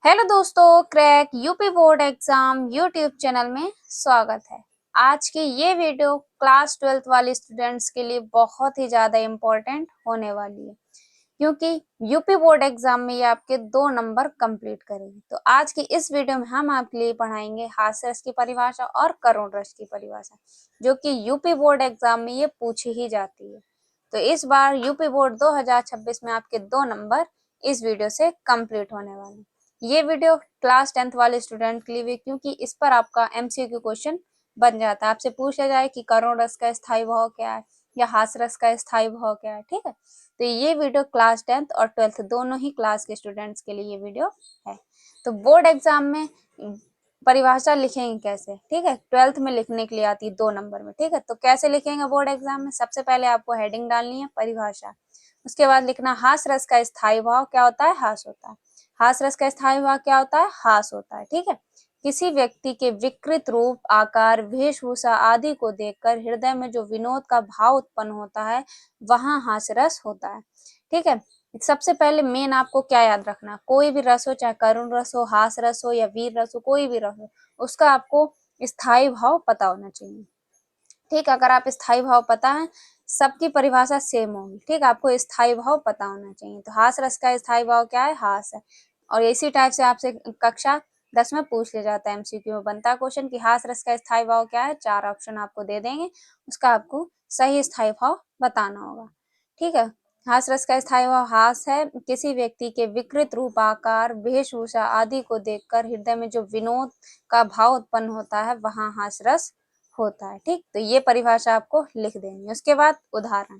Hello दोस्तों, crack UP board exam YouTube channel में स्वागत है। आज की ये वीडियो क्लास 12th वाले स्टूडेंट्स के लिए बहुत ही ज़्यादा इम्पोर्टेंट होने वाली है, क्योंकि यूपी बोर्ड एग्जाम में ये आपके 2 नंबर कंप्लीट करेगी। तो आज की इस वीडियो में हम आपके लिए पढ़ाएंगे हास्य रस की परिभाषा और करुण रस की परिभाषा, जो कि यूपी बोर्ड एग्जाम में ये पूछी ही जाती है। तो इस बार यूपी बोर्ड 2026 में आपके 2 नंबर इस वीडियो से कंप्लीट होने वाले हैं। ये वीडियो क्लास 10th वाले स्टूडेंट के लिए, क्योंकि इस पर आपका एमसीक्यू क्वेश्चन बन जाता है। आपसे पूछा जाए कि करुण रस का स्थायी भाव क्या है या हास्य रस का स्थायी भाव क्या है। ठीक है, तो ये वीडियो क्लास 10th और 12th दोनों ही क्लास के स्टूडेंट्स के लिए ये वीडियो है। तो बोर्ड एग्जाम में परिभाषा लिखेंगे कैसे, ठीक है, 12th में लिखने के लिए आती है 2 नंबर में। ठीक है, तो कैसे लिखेंगे बोर्ड एग्जाम में? सबसे पहले आपको हेडिंग डालनी है परिभाषा, उसके बाद लिखना हास्य रस का स्थायी भाव क्या होता है, हास होता है। हास रस का स्थायी भाव क्या होता है, हास होता है। ठीक है, किसी व्यक्ति के विकृत रूप, आकार, वेशभूषा आदि को देखकर हृदय में जो विनोद का भाव उत्पन्न होता है वहां हास रस होता है। ठीक है, सबसे पहले मेन आपको क्या याद रखना, कोई भी रस हो, चाहे करुण रस हो, हास रस हो या वीर रस हो, कोई भी रस हो, उसका आपको स्थायी भाव पता होना चाहिए। ठीक, अगर आप स्थायी भाव पता है, सबकी परिभाषा सेम होगी। ठीक, आपको स्थायी भाव पता होना चाहिए। तो हास रस का स्थायी भाव क्या है, हास है। और इसी टाइप से आपसे कक्षा 10 में पूछ लिया जाता है, एमसीक्यू में बनता है क्वेश्चन कि हास रस का स्थायी भाव क्या है। 4 ऑप्शन आपको दे देंगे, उसका आपको सही स्थायी भाव बताना होगा। ठीक है, हास रस का स्थायी भाव हास है, किसी व्यक्ति के विकृत रूप, आकार, वेशभूषा आदि को देखकर हृदय में जो विनोद का भाव उत्पन्न होता है वहां हास रस होता है। ठीक, तो ये परिभाषा आपको लिख देनी है। उसके बाद उदाहरण,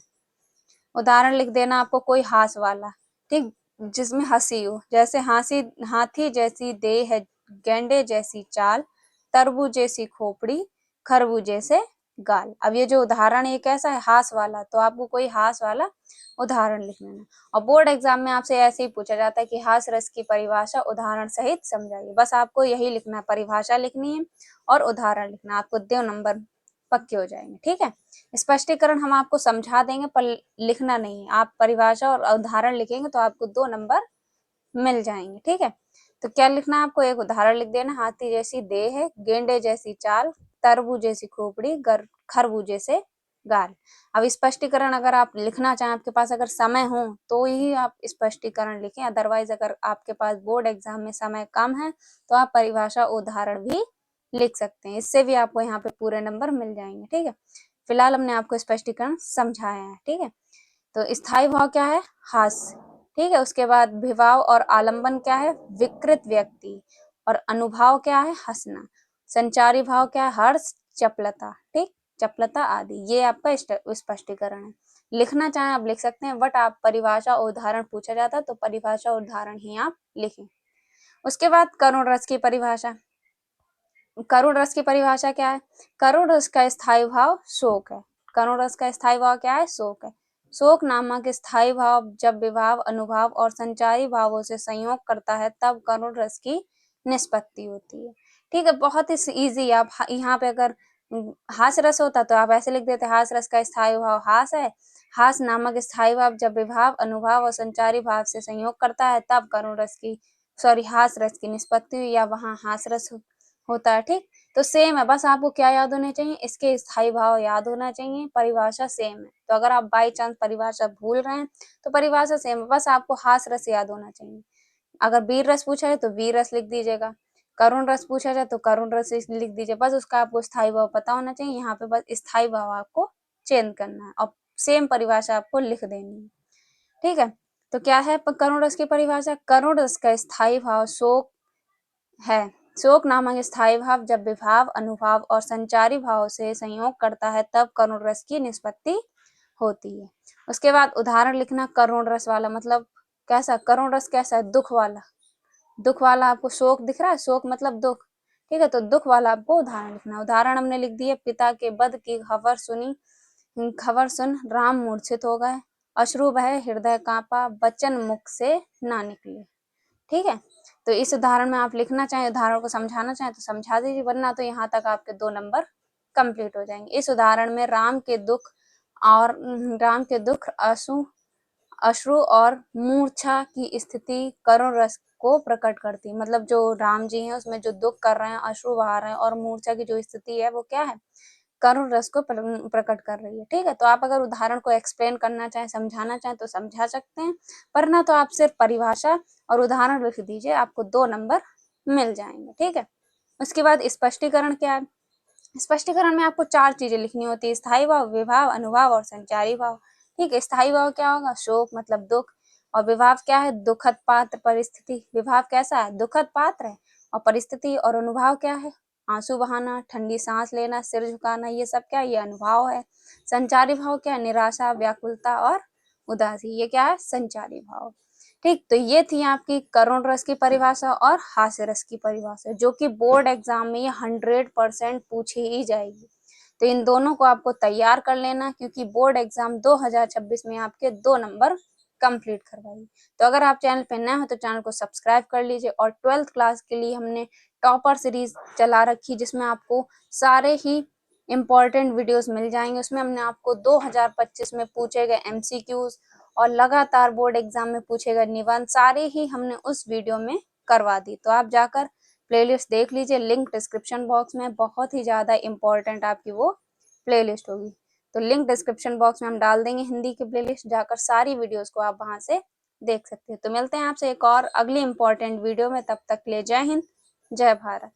उदाहरण लिख देना आपको कोई हास वाला, ठीक, जिसमें हंसी हो, जैसे हाथी हाथी जैसी देह है, गेंडे जैसी चाल, तरबूज जैसी खोपड़ी, खरबूजे से गाल। अब ये जो उदाहरण है कैसा है, हास वाला, तो आपको कोई हास वाला उदाहरण लिख लेना। और बोर्ड एग्जाम में आपसे ऐसे ही पूछा जाता है कि हास रस की परिभाषा उदाहरण सहित समझाइए। बस आपको यही लिखना है, परिभाषा लिखनी है और उदाहरण लिखना, आपको 2 नंबर पक्के हो जाएंगे। ठीक है, स्पष्टीकरण हम आपको समझा देंगे पर लिखना नहीं है। आप परिभाषा और उदाहरण लिखेंगे तो आपको 2 नंबर मिल जाएंगे। ठीक है, तो क्या लिखना है आपको, एक उदाहरण लिख देना, हाथी जैसी देह है, गेंडे जैसी चाल, तरबूज जैसी खोपड़ी, खरबूजे से गाल। अब स्पष्टीकरण अगर आप लिखना चाहें, आपके पास अगर समय हो तो ही आप स्पष्टीकरण लिखें, अदरवाइज अगर आपके पास बोर्ड एग्जाम में समय कम है तो आप परिभाषा उदाहरण भी लिख सकते हैं, इससे भी आपको यहाँ पे पूरे नंबर मिल जाएंगे। ठीक है, फिलहाल हमने आपको स्पष्टीकरण समझाया है। ठीक है, तो स्थायी भाव क्या है, हास्य। ठीक है, उसके बाद विभाव और आलंबन क्या है, विकृत व्यक्ति, और अनुभाव क्या है, हंसना। संचारी भाव क्या है, हर्ष, चपलता। ठीक, चपलता आदि। ये आपका स्पष्टीकरण है। लिखना चाहें आप लिख सकते हैं, बट आप परिभाषा उदाहरण पूछा जाता है तो परिभाषा उदाहरण ही आप लिखें। उसके बाद करुण रस की परिभाषा, करुण रस की परिभाषा क्या है, करुण रस का स्थायी भाव शोक है। करुण रस का स्थायी भाव क्या है, शोक है। शोक नामक स्थायी भाव जब विभाव, अनुभाव और संचारी भावों से संयोग करता है तब करुण रस की निष्पत्ति होती है। ठीक है, बहुत ही इजी। आप यहाँ पे अगर हास रस होता तो आप ऐसे लिख देते, हास रस का स्थायी भाव हास है। हास नामक स्थायी भाव जब विभाव, अनुभाव और संचारी भाव से संयोग करता है तब करुण रस की हास रस की निष्पत्ति हुई या वहां हास रस होता है। ठीक, तो सेम है, बस आपको क्या याद होने चाहिए, इसके स्थायी भाव याद होना चाहिए, परिभाषा सेम है। तो अगर आप बाई चांस परिभाषा भूल रहे हैं तो परिभाषा सेम है, बस आपको हास रस याद होना चाहिए। अगर वीर रस पूछा है तो वीर रस लिख दीजिएगा, करुण रस पूछा जाए तो करुण रस लिख दीजिए, बस उसका आपको स्थायी भाव पता होना चाहिए। यहाँ पे बस स्थायी भाव आपको चेंज करना है और सेम परिभाषा आपको लिख देनी है। ठीक है, तो क्या है करुण रस की परिभाषा, करुण रस का स्थायी भाव शोक है। शोक नामक स्थायी भाव जब विभाव, अनुभाव और संचारी भाव से संयोग करता है तब करुण रस की निष्पत्ति होती है। उसके बाद उदाहरण लिखना करुण रस वाला, मतलब कैसा करुण रस, कैसा है, दुख वाला। दुख वाला आपको शोक दिख रहा है, शोक मतलब दुख। ठीक है, तो दुख वाला आपको उदाहरण लिखना। उदाहरण हमने लिख दिए, पिता के वध की खबर सुन राम मूर्छित हो गए, अश्रु बहे, हृदय कांपा, वचन मुख से ना निकले। ठीक है, तो इस उदाहरण में आप लिखना चाहें, उदाहरण को समझाना चाहें तो समझा दीजिए, वरना तो यहाँ तक आपके 2 नंबर कंप्लीट हो जाएंगे। इस उदाहरण में राम के दुख, अश्रु और मूर्छा की स्थिति करुण रस को प्रकट करती है। मतलब जो राम जी हैं उसमें जो दुख कर रहे हैं, अश्रु बहा रहे हैं और मूर्छा की जो स्थिति है वो क्या है, करुण रस को प्रकट कर रही है। ठीक है, तो आप अगर उदाहरण को एक्सप्लेन करना चाहें, समझाना चाहें तो समझा सकते हैं, पर ना तो आप सिर्फ परिभाषा और उदाहरण लिख दीजिए, आपको 2 नंबर मिल जाएंगे। ठीक है, उसके बाद स्पष्टीकरण क्या है। स्पष्टीकरण में आपको 4 चीजें लिखनी होती है, स्थायी भाव, विभाव, अनुभाव और संचारी भाव। ठीक है, स्थायी भाव क्या होगा, शोक मतलब दुख, और विभाव क्या है, दुखद पात्र परिस्थिति, विभाव कैसा है, दुखद पात्र है, और परिस्थिति और अनुभव क्या है, आंसू बहाना, ठंडी सांस लेना, सिर झुकाना, ये सब क्या, ये अनुभव है। संचारी भाव क्या है, निराशा, व्याकुलता और उदासी, ये क्या है, संचारी भाव। ठीक, तो ये थी आपकी करुण रस की परिभाषा और हास्य रस की परिभाषा, जो कि बोर्ड एग्जाम में ये 100% पूछी ही जाएगी। तो इन दोनों को आपको तैयार कर लेना, क्योंकि बोर्ड एग्जाम 2026 में आपके 2 नंबर कंप्लीट करवाएगी। तो अगर आप चैनल पे नए हो तो चैनल को सब्सक्राइब कर लीजिए, और 12th क्लास के लिए हमने टॉपर सीरीज चला रखी, जिसमें आपको सारे ही इम्पोर्टेंट वीडियोस मिल जाएंगे। उसमें हमने आपको 2025 में पूछे गए एमसीक्यूज और लगातार बोर्ड एग्जाम में पूछे गए निबंध सारे ही हमने उस वीडियो में करवा दी। तो आप जाकर प्लेलिस्ट देख लीजिए, लिंक डिस्क्रिप्शन बॉक्स में, बहुत ही ज़्यादा इम्पोर्टेंट आपकी वो प्लेलिस्ट होगी। तो लिंक डिस्क्रिप्शन बॉक्स में हम डाल देंगे हिंदी की प्लेलिस्ट, जाकर सारी वीडियोस को आप वहां से देख सकते हैं। तो मिलते हैं आपसे एक और अगली इम्पोर्टेंट वीडियो में, तब तक के लिए जय हिंद, जय भारत।